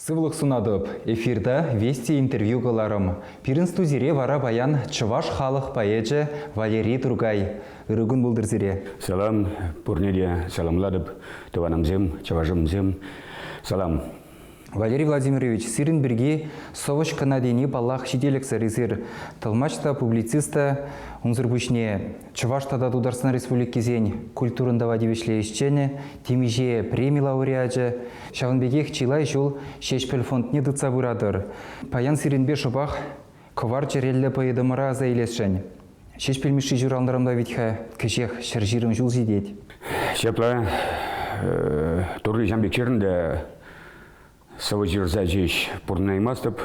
Сывлық сунадып, эфирда вести интервью кыларым. Пирин студире вара баян чываш халық поэджі Валерий Тургай. Үрігін бұлдырзире. Салам, пурнеде саламладып, тыванымзем, чыважымзем. Салам. Валерий Владимирович, сирин бірге совочка надени баллах шиделек саризир. Тылмачта публициста унзырбушне Чываштада Дударстан Республикизень культурында вадивишле ишчене, темиже премия лауреаджы, шағынбегех чилай жол шешпел фондне дыца бурадыр. Паян сиринбе шубах ковар черелле поедымыра заилесшен. Шешпелмеші журалдарымда витха кешех шаржирым жул зидеть. Шепла, турли жамбек черінде Саважир зажиш пурнаймастып,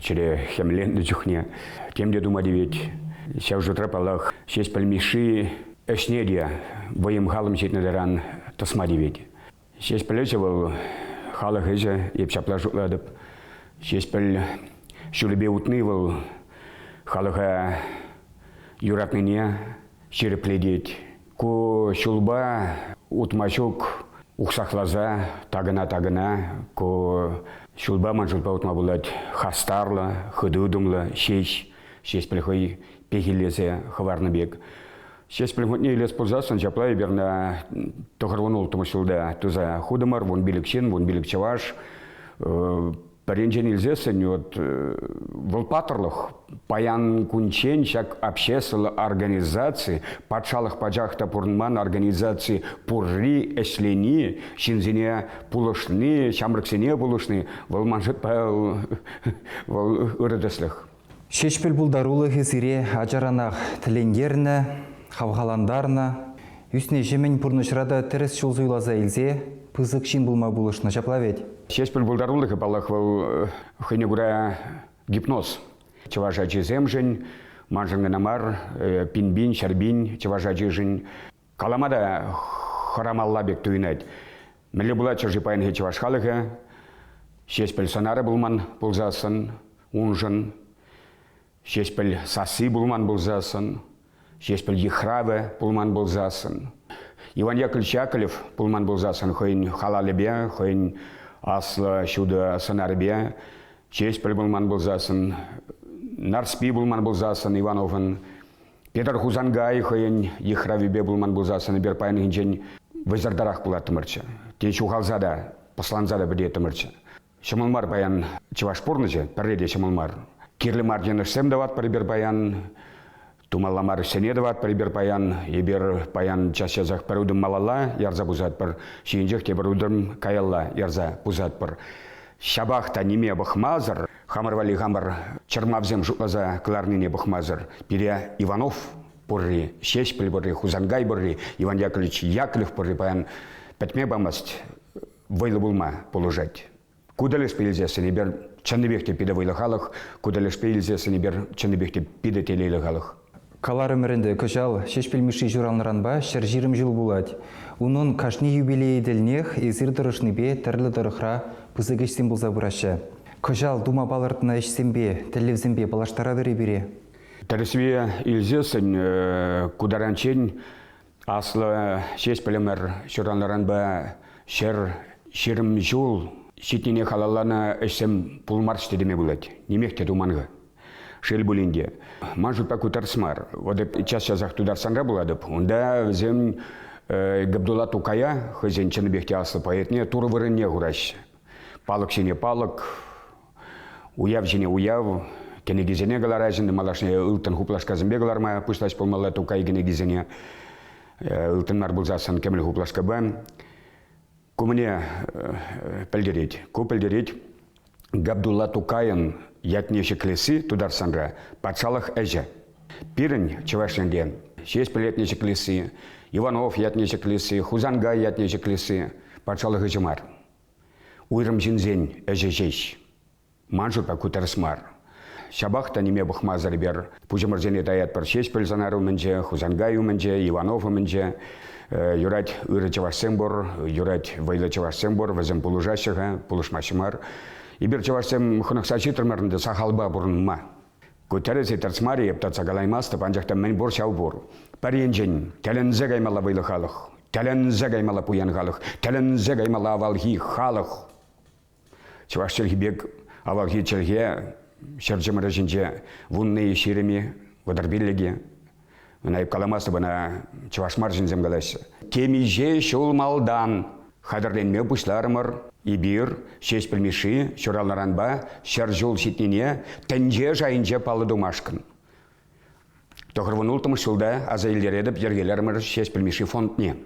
чере хемленді жүхне. Темде думады ведь, шау жұтрапалақ, шеш пәлмеші әшнеде, бойым халым жетнедеран тасмады ведь. Шеш пәлечі бұл халық әжі епшапла жұтладып, шеш пәл шүлібе ұтны бұл халыға юратныне шеріпледет. Ко шулба ұтмашук Ухсахлаза, тагына, ко шулба манжулба утма булат хастарла, хыдудумла, шеш пілхой пехилесе хаварны бек. Шеш пілхотне илес пулзасын жаплай берна тоғырвон ултымы шулда туза худымар, вон билікшен, вон билік чаваш. Паренжен илзесен, волпатырлық, паян кунчен, шак общественные организации, патшалық паджахта пурнман организации пурри, эшлени, шинзине пулышны, шамрыксене пулышны, вол манжет пал, вол ырыдыслых. Шешпел булдарулығы зире ажаранақ тіленгерні, хавғаландарны, үсіне жемен пұрнышырада тіріс жол зуйлаза илзе, пызық шин булма булышны жаплавет. Шешпел булдарулығы балақ вол хыне гура гипноз. Чыважачы земжін, манжыңы намар, пинбин, шарбин, чыважачы жын. Каламада харамалла бек туйнайд. Мілі була чыржы пайынғы чывашхалығы, шешпел санары булман булзасын, унжын, шешпел сасы булман булзасын, шешпел ехравы булман булзасын. Иван Яковлевич Яковлев булман булзасын, хойн халалыбе, хойн аслы шуды санарыбе, шешпел булман булзасын, Нарспи булман булзасын Ивановын, Петр Хузангай хойын ехравибе булман булзасын, бер пайын хинчен вызардарах була тымырчы. Тенч ухалзада, посланзада біде тымырчы. Шымылмар баян чывашпурнычы, пірреде шымылмар. Кирлі марден ішсем дават бер баян, тумаламар сене дават бер баян, ебер баян часязах пірудым малала, ярза бузат бір, шиінжек те бір удым каялла, ярза бузат бір. Шабахта неме бахмазыр, хамарвали хамар чермавзем жутлаза кларнине бахмазыр. Пире Иванов бурри, Шешпель бурри, Хузангай бурри, Иван Яковлевич Яковлев бурри, паян пәтме бамаст вайлы булма положать. Кудалеш пейлзесіне бер чанныбекте пиде вайлы халық, кудалеш пейлзесіне бер чанныбекте пиде телейлі халық. Калары мөрінде көжал шешпелмеші журалныранба шаржирым жыл булать. Унын кашни юбилей дельнех ezir дырышныбе тірлі дырықра пызыгешсен болса бұрашы. Көжал дума балыртына ішсенбе, тәлевзенбе балаштара бере. Тәрісве илзесін кударанчен аслы шешпелемер журалныранба шерім жол шетіне халалана ішсем пулмаршты деме болады. Немекте думанғы. Шел булинде. Манжутпа кутарсмар. Вот час-часах тударсанра буладып. Онда зем Габдулла Тукая, хозяин ченебекте аслы поэтне, туры вырынне гураш. Палык сене палык, уяв сене уяв, кенегизене галаражын, малашне ылтын хуплашказымбе галарма, пушташ полмала Тукай кенегизене, ылтыннар булзасын кемел хуплашкаба. Кумне пельдерет, купельдерет, Габдулла Тукайын ятнеші клесы тударсанра, патшалық әжі. Пирін чывашленде, 6 пілетнеші клесы, Иванов ятнеші клесы, Хузангай ятнеші клесы, патшалық әжімар. Уйрым жинзен әжі жеш, манжурпа күтәрісмар. Шабақта неме бұқмазыр бер, пұжымырзене даят бір 6 піл занару мінже, Хузангай мінже, Иванов мінже, юрать үрі чывашсен бор, юрать вайлы чывашсен бор, візім пұлыжашыға, пұлышмашымар. Ибір чывашсем хынықса житырмарынды сақалба бұрынма. Көтересі тәрсмари ептатса қалаймасты, панжақта мен бор шау бор. Паренжен, тәлінзі қаймала вайлы халық, тәлінзі қаймала пұян халық, тәлінзі қаймала авалхи халық. Чуваш челгибек авалги челге шарджамара жинже вунные ширами водорбиллеги. Найып каламасы бана чуваш маржинзем галайсы. Темиже шул малдан хадырленме бушларымыр ибир шеш пілмеші шуралнаранба шаржул шитнине тенже жайынже палы думашкын. Тоғырвын ұлтымы шулда аза елдер едіп ергелерімір шеш пілмеші фондне.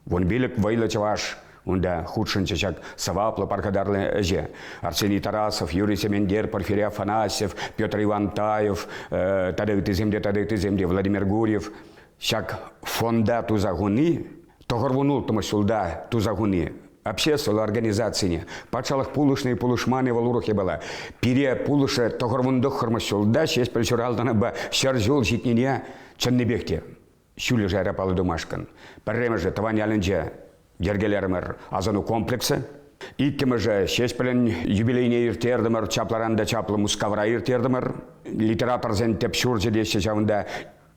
Вон билік вайлы чаваш, онда худшынчы чак саваплы паркадарлы әже. Арсений Тарасов, Юрий Семендер, Порфирий Афанасьев, Петр Ивантаев, тадыгты земде, Владимир Гурьев. Чак фонда тузагуны, тоғырвын ұлтымы шулда тузагуны. Общественные организации, пачалых пулышные пулышманы валурухе была. Пире пулыша тоғырвындық хырмышылда, шеш пілшуралдана ба шаржул житнене чыннебекте. Шулі жайрапалы думашкан. Пірремі же таванялынже дергелерімір азану комплексы. Иккімі же шеш пілін юбилейне иртердімір, чапларанда чаплы мускавра иртердімір. Литератор зен тепшур жедеші жауында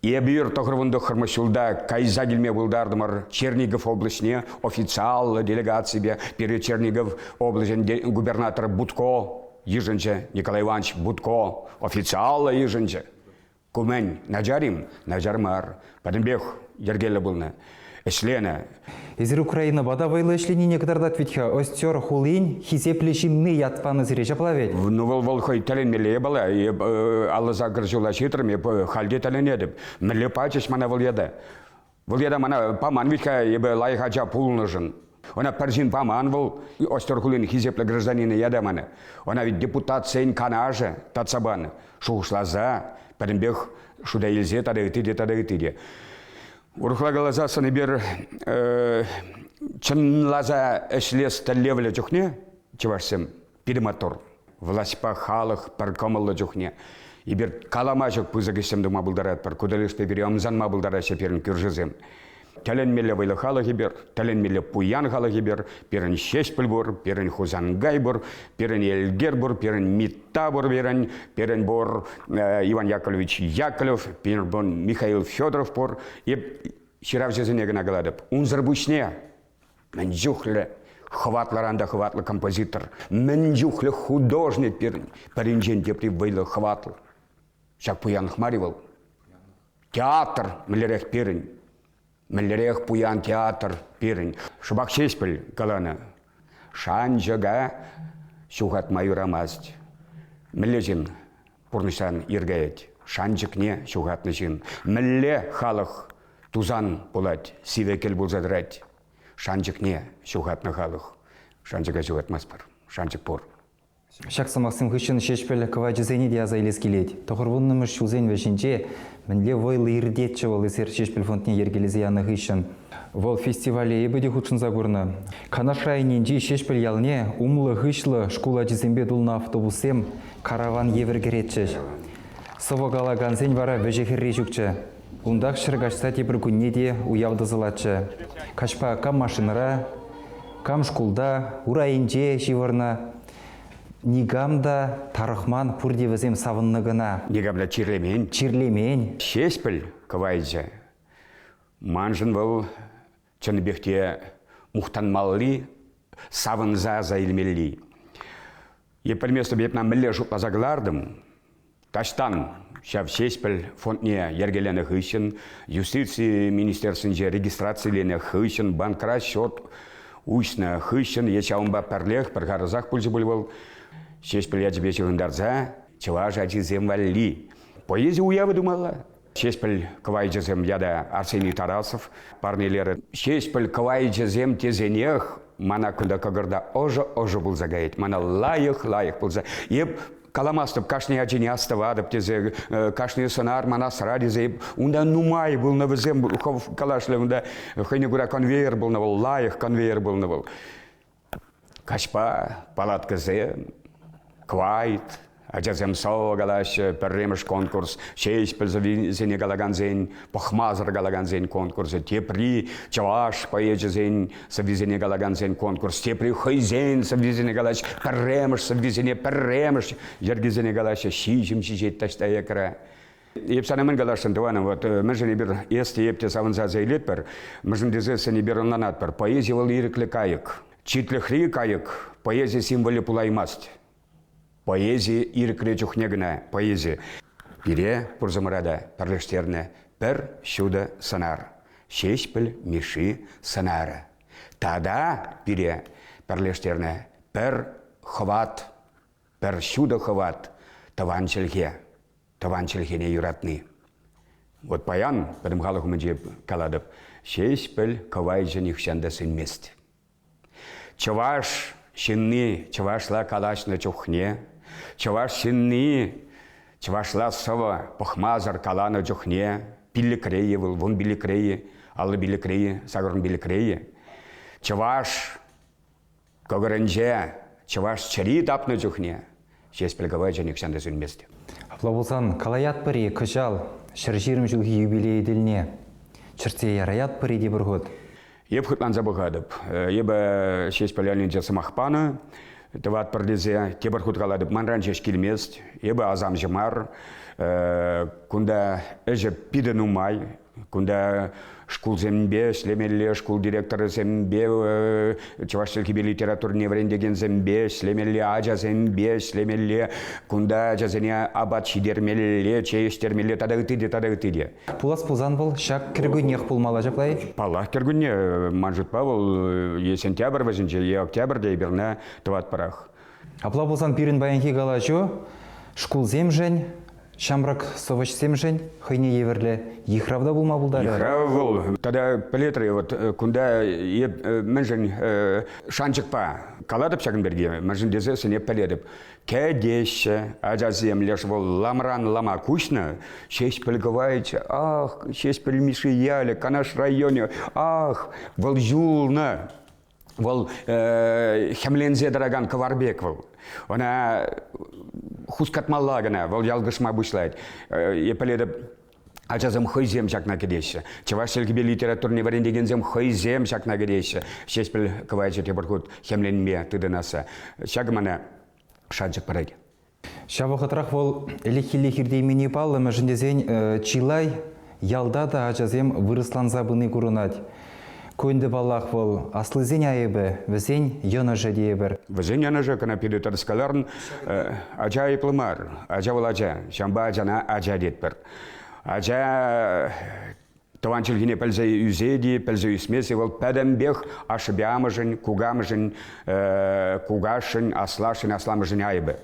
Ебір тоғырвынды хырмышылда кайза келме бұлдардымыр Чернигов облысне официал делегация перед Чернигов областен губернатор Будко, еженче Николай Иванович Будко, официал еженче. Кумен наджармар, падымбех ергелі бұлны. Эшлені. Изір Украина бада вайлы эшленіне кадарда тветха остер хулин хизеплешимны ятпаны зіре жаплавет. Ну вол хой тален меле бала, алла загржула шитрами халде тален едіп. Меле пачеш мана вол еда. Вол еда мана паман витха ебе лайха жа пулныжын. Она паржин паман вол остер хулин хизепле гражданины еда мана. Она ведь депутат сейн канажа татсабаны. Шушлаза, падымбех шуда елзе тадагытыде. Урхла глазасыны бер чынлаза эшлес тәллевлі жүхне, чевашсем, пидематор, власпа халық паркомылы жүхне. И бер калама жүк пызығысымды мабылдарат пар, кудалышты бері амзан мабылдара шеперін күржізем. Тәлен мелі вайлы халығы бер, тәлен мелі пуян халығы бер, перін шешпіл бұр, перін хузангай бұр, перін елгер бұр, перін митта бұр берін, перін бұр Иван Яковлевич Яковлев, перін бұр Михаил Федоров бұр, еп ширав жезінеген ағаладып. Унзыр бұшне, мен жүхлі хватларанда хватлы композитор, мен жүхлі художник перін жен депри вайлы хватлы. Шак пуян хмаривал. Театр мілерек перін. Мілерек пуян театр перін. Шыбақ шеспіл каланы. Шанжыға шуғат майырамаст. Мілежін пұрныштан ергайет. Шанжықне шуғатны жын. Міле халық тузан болад, сивекел болзадырад. Шанжықне шуғатны халық. Шанжыға шуғатмас бар. Шанжық пор. Шақсы Максим Хыщын шешпелі кыва жызені де аза елес келеді. Тоғырвыннымыр шулзен вәшінче, мінле войлы ирдетчі ол есер шешпел фондне ергелезе яны Хыщын. Вол фестивале ебеде худшын загурны. Канаш районенде шешпел ялне умлы Хышлы школа жызембе дулна автобусем караван евер керетчі. Сово галаганзен вара вәжехерре жүкчі. Ундақ шыргашса тепір күнне де уявдызылатчы. Кашпа кам машинара, кам школда, урайынже шивырна. Нигамда тарахман пурдевізем савыннығына. Нигамда чирлемен. Чирлемен. Шеспіл кывайджа. Манжын бұл чыныбекте мұқтанмалли савынза заилмелли. Епілместі бепна мүлі жұплазаглардым. Таштан шав шеспіл фондне ергелені Хыщын, юстиции министерствінже регистрациялені Хыщын, банкра счет уйсна Хыщын, ечауынба пәрлех, піргарызақ пүлзі бұл. Шеспіл яджібе чығындарза, чыва жадзем валли. Поэзия уявы думала. Шеспіл кывайджызем яда Арсений Тарасов, парнелері. Шеспіл кывайджызем тезенех, мана күнда кағырда ожы бұл загайет. Мана лайық бұл загайет. Еп каламастып, кашны аджине астывадып тезе, кашны сынар мана сырадезе. Унда нумай бұл навызем, калашлы, унда хайны гура конвейер бұл навыл, лайық конвейер бұл навыл. Кашпа, палаткызем, квайт, аджазем со галаш, перремыш конкурс, шеспіл завизене галаганзен, пахмазыр галаганзен конкурсы, тепри, чаваш поеджазен, завизене галаганзен конкурс, тепри хайзен, завизене галаш, перремыш, завизене перремыш, ергизене галаш, шижим шижет таштая кра. Епсанамын галашын туаным, вот mëжын бір есті епте савынза зайлет бір, mëжын дезесіне бір онланат бір, поэзия ол иреклі кайық. Читлихри кайык поэзия символы пулаймаст. Поэзия иркре чухнегна поэзия. Бире пурзамарада парлештерне пер шуда санар. Шешпіл миши санара. Тада бире парлештерне пер хват, пер шуда хват таванчельге. Таванчельгене юратны. Вот паян, подым халых мэнже каладып, шешпіл кавай жених шандасын мест. Чаваш шинны, чавашла калашна чухне, чаваш шинны, чавашла сова пахмазар калана чухне, пилли крее был, вон били крее, аллы били крее, сагрын били крее. Чаваш кагарынже, чаваш чари тапны чухне, шешпіл кавай жених шандасын мест. Аплабулсан, калаят пыри, кыжал, шыржирым жылғы юбилей діліне. Чырте яраят пыри де бір год. Еб хутлан забыгадып, ебі шеш пәлялін жасы мақпаны, тыват пірлезе, тебір хутгаладып, манран жеш келмест, ебі азам жымар, күнда әжі пиді нумай, күнда шкул зембе, шлемелі шкул директоры зембе, чавашчылкебе литературне врендеген зембе, шлемелі ажа зембе, шлемелі күнда жазыне абат шидермелі, чейштермелі тадағытыде. Пулас пулзан был, шак кіргінех пулмала жаплай? Палах кіргіне, манжытпа был, е сентябрь вазынче, е октябрь дейберна тыват парах. Апла пулзан пирин баянки галачу, шкул земжен, шамрак совач земжен, хайне еверлі, ехравда булма булдары? Ехрав был. Тогда пелетры, вот, кунда менжен шанчыкпа, каладып шагынберге, менжен дезе сыне пеледіп. Кәдеші, ажа землеш был ламран лама кучна, шесть пельговайча, ах, шесть пельмиши яли, канаш районе, ах, был жулна. Вол хемлензе дороган каварбек вол. Она хускатмаллагана, вол ялгышма бушлайт. Епеледіп ажазым хойзем жакна кедеші. Чавашчылкебе литературне варендегензем хойзем жакна кедеші. Шеспіл кавайча тебіргут хемленме тыдынаса. Шагымана шанчык параги. Шавахатрах вол элихи-лихирдей мені палы мәжіндезен чилай ялда да ажазем вырыслан забыны курынать. Көйінді балақ бол, аслызен айыбы, візен йона жадейбір. Візен йона жа, кана пиды тарскаларын, ажа айыплымар, ажа бол ажа, шамба ажана ажа детбір. Ажа таванчылгіне пәлзі үзеді, пәлзі үсмесі, ол пәдімбех ашыбямыжын, кугамыжын, кугашын, аслашын, асламыжын айыбы.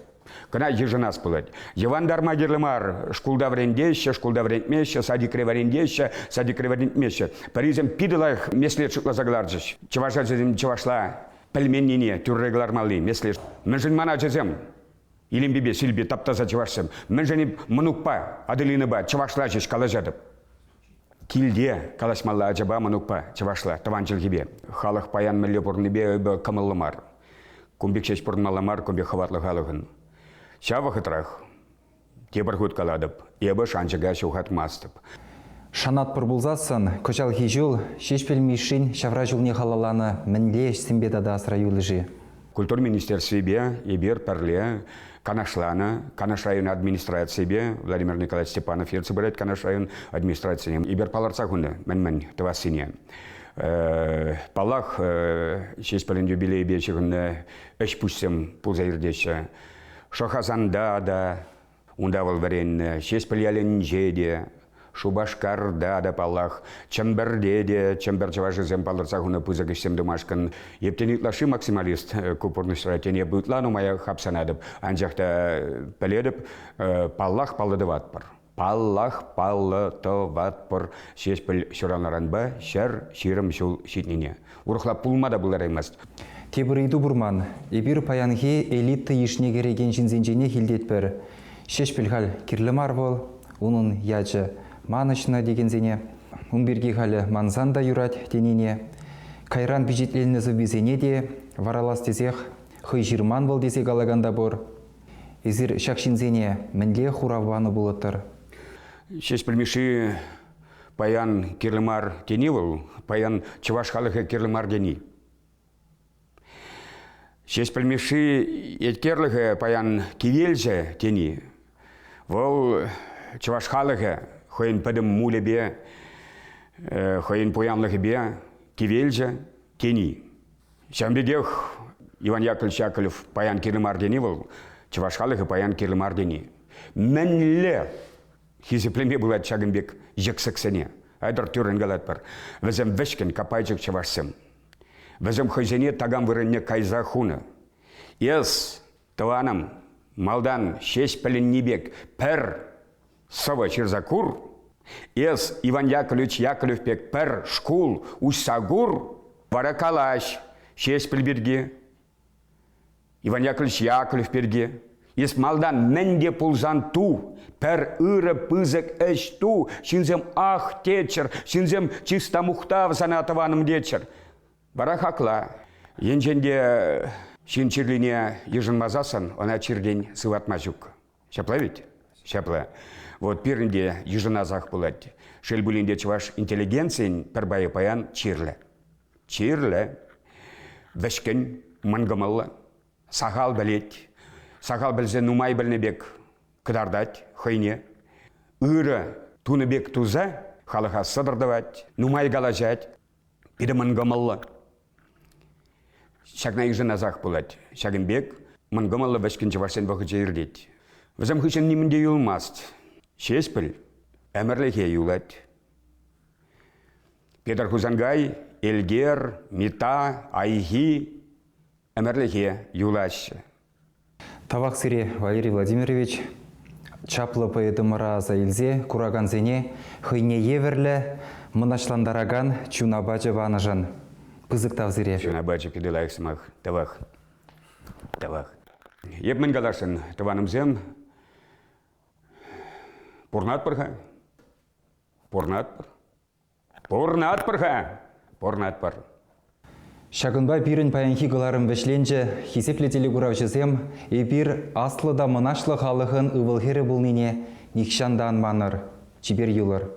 Кына ежінас бұлады. Евандар магерлімар, шкулда врендеші, шкулда врендмеші, садикре врендеші, садикре врендмеші. Паризем пидылах меслет шықла загларджыш. Чываша жезем чывашла пәлменнене түрреглар малы меслет. Мәжін мана жезем, илімбебе, сілбе, таптаза чывашсым. Мәжін мұнукпа, адылыны ба, чывашла жеш кала жадып. Килде калашмалла ажаба мұнукпа, чывашла, таванчыл кебе. Халық паян мәлі бұрныбе камылымар. Кумбек шеш бұрнмаламар, кумбек хаватлы халығын. Шавахытрах, тебір хут каладып, ебі шанчыға шухат мастып. Шанат пұрбулзатсын, көчал хижул, шешпел мишин шавра жылне халаланы мінлеш сімбедада асыра юлыжы. Культур министерствебе, ебір пәрле, Канаш район администрациябе, Владимир Николаевич Степанов ерцы бұрайт Канаш район администрацияне. Ебір паларца күнді, мән тывасыне. Палах шешпелін юбилейбе чығынны үш пүшсем пулзайырдеші. Шохазанда да, унда вол варен, шеспелялен жеде, Шубашкарда да палах, Чемберде де, Чембер чавашызем паларцахуна пузагышсем думашкан. Ептен итлашы максималист купурны шыратен, еп утлану мая хапсанадып, анжақта пәледіп, паллах паллыдыватпыр. Паллах паллытыватпыр, шеспел шыранларан ба, шар ширым шул шитнене. Урықлап пулмада бұлар емес. Тебір иду бұрман, ебір паянге элитті ешіне кереген жинзенжене хилдетпір. Шешпіл хал кирлімар бол, оның ячы манышына дегензене, ұнберге халі манзанда юрат денене, кайран бюджетленізі бізене де, варалас дезех, хый жирман бол дезек алаганда бор. Ezir şakşinzene menle хураваны булатыр. Шешпілмеші паян кирлімар тені бұл, паян чываш халықы кирлімар дені. Шешпілмеші еткерлігі паян кивелже тені. Бұл чываш халықы хойын пәдім мулебе, хойын поянлығы бе кивелже тені. Шамбегех Иван Яковлевич Яковлев паян кирлемардени был, чувашхалығы паян кирлемардени. Мәнле хизеплеме был от Шагынбек жексексене. Айдар түрін галат бар. Візім вешкен капайчык чувашсым. Візім хойзене тагам вырынне кайза хуны. Ес тываным малдан шеш пілін небек пір сова чирзакур. Ес Иван Яковлевич Яковлев пек пір шкул усагур. Вара калаш шеш пілберге. Иван Яковлевич Яковлев берге. Ес малдан менде пулзан ту, пер ыры пызык эш ту, шинзем ах течер, шинзем чиста мухтав санатываным дечер. Бара хакла. Енженде шинчирлине ежынмазасын, она чирдень сыватма жүк. Шапла ведь? Шапла. Вот пирінде ежыназах булать. Шельбулинде чуваш интеллигенциин пербайы паян чирле. Чирле. Вешкен мангамалла. Сахал білет. Сахал білзе нумай білнебек кыдардать, хойне. Үрі туныбек туза, халыға сыдырдывать, нумай галажать, биді мангамалла. Шагна ижын азақ болад. Шагынбек мангамалла бәшкен жаварсен вақы жайырдет. Візім хүшін немінде юлмаст. Шес біл, әмірліге юлад. Петр Хузангай, Эльгер, Мита, Айги, әмірліге юлашы. Тавақ сире Валерий Владимирович, чаплы поэтымыра заилзе, кураган зене, хыйне еверлі, мұнашландараган чунабачы ванажан. Пызык тавзире. Чунабачы педелайық сымақ, тавақ. Тавақ. Епмен галашын, таванымзем, порнат пырға. Порнат пыр. Порнат пырға. Порнат пыр. Шагынба пирін паянхи гыларым вешленже, хисеплетелі күравчызем, епир аслы да мұнашлы халығын ывылхері бұлныне никшандан маныр, чибер юлыр.